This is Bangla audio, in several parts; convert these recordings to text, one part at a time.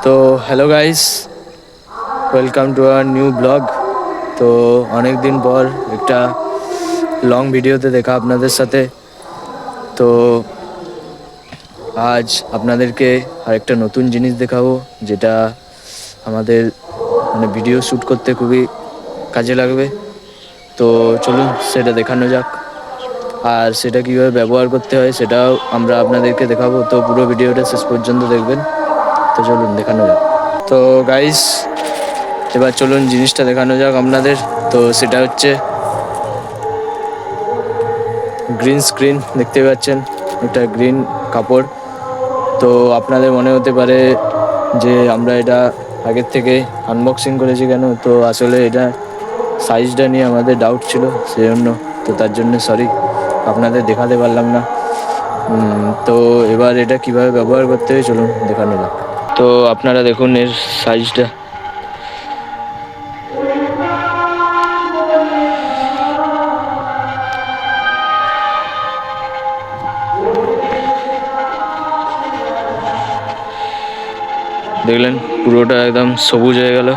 তো hello guys, welcome to our new blog. তো অনেক দিন পর একটা লং ভিডিওতে দেখা আপনাদের সাথে। তো আজ আপনাদেরকে আরেকটা নতুন জিনিস দেখাবো, যেটা আমাদের ভিডিও শ্যুট করতে খুবই কাজে লাগবে। তো চলুন সেটা দেখানো যাক, আর সেটা কীভাবে ব্যবহার করতে হয় সেটাও আমরা আপনাদেরকে দেখাবো। তো পুরো ভিডিওটা শেষ পর্যন্ত দেখবেন। তো চলুন দেখানো যাক। তো গাইস, এবার চলুন জিনিসটা দেখানো যাক আপনাদের। তো সেটা হচ্ছে গ্রিন স্ক্রিন। দেখতে পাচ্ছেন একটা গ্রিন কাপড়। তো আপনাদের মনে হতে পারে যে আমরা এটা আগের থেকে আনবক্সিং করেছি কেন। তো আসলে এটা সাইজটা নিয়ে আমাদের ডাউট ছিল, সেই জন্য। তো তার জন্য সরি, আপনাদের দেখাতে পারলাম না। তো এবার এটা কিভাবে ব্যবহার করতে হয় চলুন দেখানো যাক। তো আপনারা দেখুন এর সাইজটা। দেখলেন পুরোটা একদম সবুজ হয়ে গেল।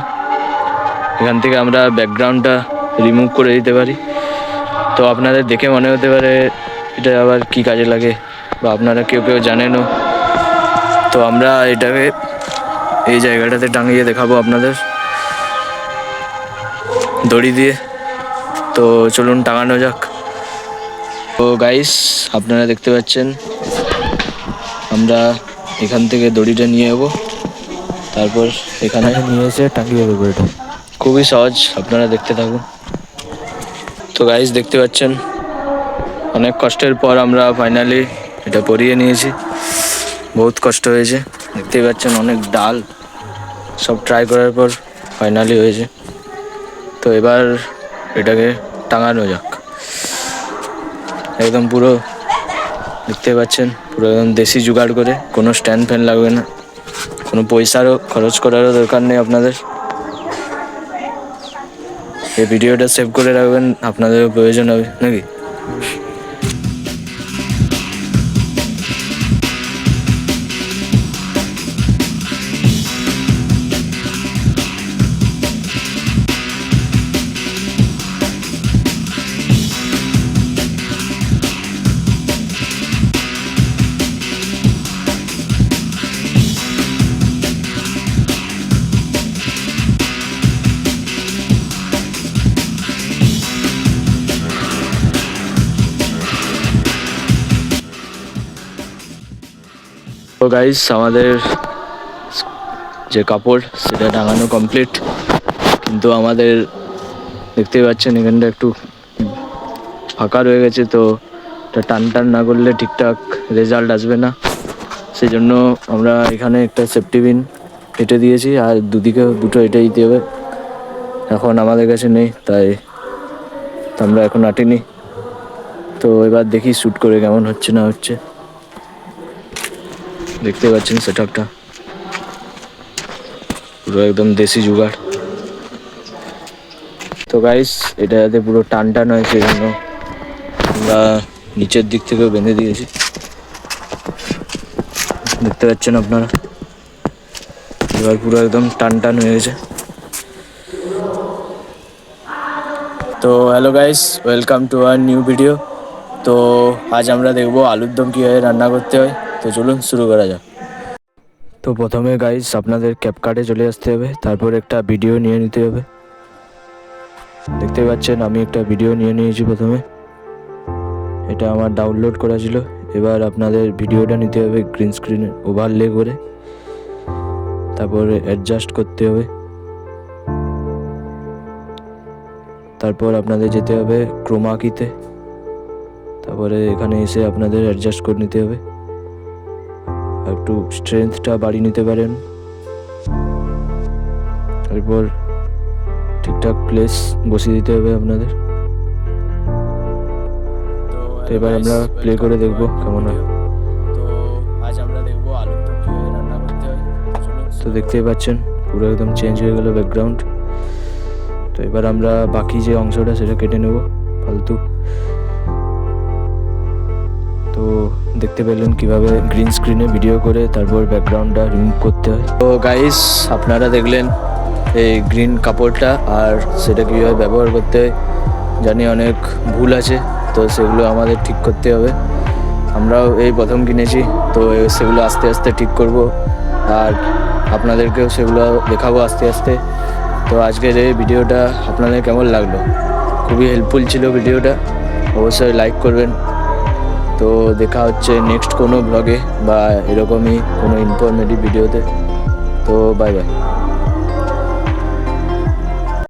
এখান থেকে আমরা ব্যাকগ্রাউন্ডটা রিমুভ করে দিতে পারি। তো আপনাদের দেখে মনে হতে পারে এটা আবার কি কাজে লাগে, বা আপনারা কেউ কেউ জানেনও। তো আমরা এটাকে এই জায়গাটাতে টাঙিয়ে দেখাবো আপনাদের দড়ি দিয়ে। তো চলুন টাঙানো যাক। তো গাইস, আপনারা দেখতে পাচ্ছেন আমরা এখান থেকে দড়িটা নিয়ে যাবো, তারপর এখানে নিয়ে এসে টাঙিয়ে দেবো। এটা খুবই সহজ, আপনারা দেখতে থাকুন। তো গাইস দেখতে পাচ্ছেন অনেক কষ্টের পর আমরা ফাইনালি এটা পরিয়ে নিয়েছি। বহুত কষ্ট হয়েছে, দেখতেই পাচ্ছেন অনেক ডাল সব ট্রাই করার পর ফাইনালি হয়েছে। তো এবার এটাকে টাঙানো যাক। একদম পুরো দেখতে পাচ্ছেন পুরো একদম দেশি জোগাড় করে, কোনো স্ট্যান্ড ফ্যান লাগবে না, কোনো পয়সারও খরচ করারও দরকার নেই আপনাদের। এই ভিডিওটা সেভ করে রাখবেন, আপনাদেরও প্রয়োজন হবে নাকি। তো গাইস, আমাদের যে কাপড় সেটা টাঙানো কমপ্লিট, কিন্তু আমাদের দেখতেই পাচ্ছেন এখানটা একটু ফাঁকা রয়ে গেছে। তো এটা টান টান না করলে ঠিকঠাক রেজাল্ট আসবে না, সেই জন্য আমরা এখানে একটা সেফটি পিন কেটে দিয়েছি, আর দুদিকেও দুটো এঁটে দিতে হবে। এখন আমাদের কাছে নেই, তাই আমরা এখন আটিনি। তো এবার দেখি শ্যুট করে কেমন হচ্ছে না হচ্ছে। দেখতে পাচ্ছেন সেটআপটা পুরো একদম দেশি জোগাড়। তো গাইস, এটা যাতে পুরো টান টান হয় সেই জন্য আমরা নিচের দিক থেকেও বেঁধে দিয়েছি। দেখতে পাচ্ছেন আপনারা, এবার পুরো একদম টান টান হয়ে গেছে। তো hello guys, welcome to our new video. তো আজ আমরা দেখবো আলুর দম কীভাবে রান্না করতে হয়। তো চলুন শুরু করা যাক। তো প্রথমে গাইস আপনাদের ক্যাপকাটে চলে আসতে হবে, তারপর একটা ভিডিও নিয়ে নিতে হবে। দেখতে পাচ্ছেন আমি একটা ভিডিও নিয়ে নিয়েছি প্রথমে, এটা আমার ডাউনলোড করা ছিল। এবার আপনাদের ভিডিওটা নিতে হবে গ্রিন স্ক্রিনে ওভারলে করে, তারপরে অ্যাডজাস্ট করতে হবে। তারপর আপনাদের যেতে হবে ক্রোমা কিতে, তারপরে এখানে এসে আপনাদের অ্যাডজাস্ট করে নিতে হবে। একটু স্ট্রেংথটা বাড়িয়ে নিতে পারেন। এরপর ঠিকঠাক প্লেস বসিয়ে দিতে হবে আপনাদের। তো এবার আমরা প্লে করে দেখবো কেমন হয়। তো আজ আমরা দেখবো আলুর দম কীভাবে রান্না করতে হয়। তো দেখতেই পাচ্ছেন পুরো একদম চেঞ্জ হয়ে গেল ব্যাকগ্রাউন্ড। তো এবার আমরা বাকি যে অংশটা সেটা কেটে নেব ফালতু। তো তো দেখতে পেলেন কিভাবে গ্রিন স্ক্রিনে ভিডিও করে তারপর ব্যাকগ্রাউন্ডটা রিমুভ করতে হয়। তো গাইস আপনারা দেখলেন এই গ্রিন কাপড়টা, আর সেটা কীভাবে ব্যবহার করতে হয়। জানি অনেক ভুল আছে, তো সেগুলো আমাদের ঠিক করতে হবে। আমরাও এই প্রথম কিনেছি, তো সেগুলো আস্তে আস্তে ঠিক করব, আর আপনাদেরকেও সেগুলো দেখাবো আস্তে আস্তে। তো আজকের এই ভিডিওটা আপনাদের কেমন লাগলো? খুবই হেল্পফুল ছিল ভিডিওটা, অবশ্যই লাইক করবেন। তো দেখা হচ্ছে নেক্সট কোনো ব্লগে বা এরকমই কোনো ইনফরমেটিভ ভিডিওতে। তো বাই বাই।